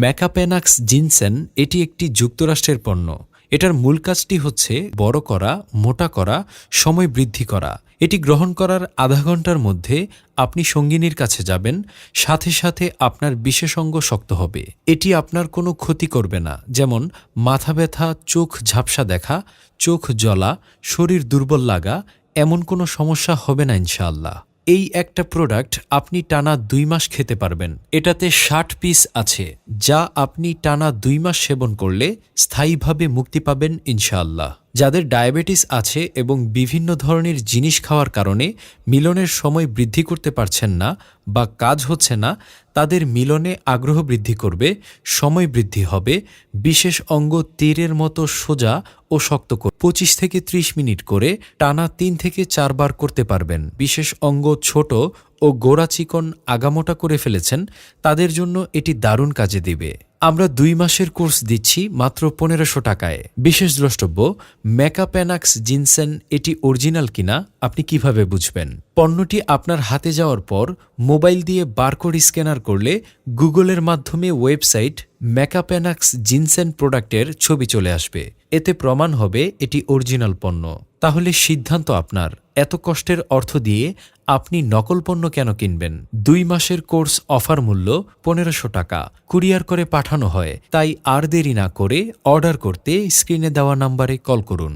ম্যাকাপেনাক্স ginseng এটি একটি যুক্তরাষ্ট্রের পণ্য। এটার মূল কাজটি হচ্ছে বড় করা, মোটা করা, সময় বৃদ্ধি করা। এটি গ্রহণ করার আধা ঘন্টার মধ্যে আপনি সঙ্গিনীর কাছে যাবেন, সাথে সাথে আপনার বিশেষ অঙ্গ শক্ত হবে। এটি আপনার কোনো ক্ষতি করবে না, যেমন মাথা ব্যথা, চোখ ঝাপসা দেখা, চোখ জ্বলা, শরীর দুর্বল লাগা, এমন কোনো সমস্যা হবে না ইনশাআল্লাহ। এই একটা প্রোডাক্ট আপনি টানা 2 মাস খেতে পারবেন। এটাতে 60 পিস আছে, যা আপনি টানা 2 মাস সেবন করলে স্থায়ীভাবে মুক্তি পাবেন ইনশাআল্লাহ। যাদের ডায়াবেটিস আছে এবং বিভিন্ন ধরনের জিনিস খাওয়ার কারণে মিলনের সময় বৃদ্ধি করতে পারছেন না বা কাজ হচ্ছে না, তাদের মিলনে আগ্রহ বৃদ্ধি করবে, সময় বৃদ্ধি হবে, বিশেষ অঙ্গ তীরের মতো সোজা ও শক্ত করে 25 থেকে 30 মিনিট করে টানা 3 থেকে 4 বার করতে পারবেন। বিশেষ অঙ্গ ছোট ও গোড়া চিকন আগামোটা করে ফেলেছেন, তাদের জন্য এটি দারুণ কাজে দিবে। আমরা 2 মাসের কোর্স দিচ্ছি মাত্র 1500 টাকায়। বিশেষ দ্রষ্টব্য, ম্যাকাপেনাক্স জিনসেন এটি অরিজিনাল কিনা আপনি কিভাবে বুঝবেন? পণ্যটি আপনার হাতে যাওয়ার পর মোবাইল দিয়ে বারকোড স্ক্যানার করলে গুগলের মাধ্যমে ওয়েবসাইট ম্যাকাপেনাক্স জিনসেন প্রোডাক্টের ছবি চলে আসবে। এতে প্রমাণ হবে এটি অরিজিনাল পণ্য। তাহলে সিদ্ধান্ত আপনার। এত কষ্টের অর্থ দিয়ে আপনি নকল পণ্য কেন কিনবেন? 2 মাসের কোর্স অফার মূল্য 1500 টাকা। কুরিয়ার করে পাঠানো হয়, তাই আর দেরি না করে অর্ডার করতে স্ক্রিনে দেওয়া নাম্বারে কল করুন।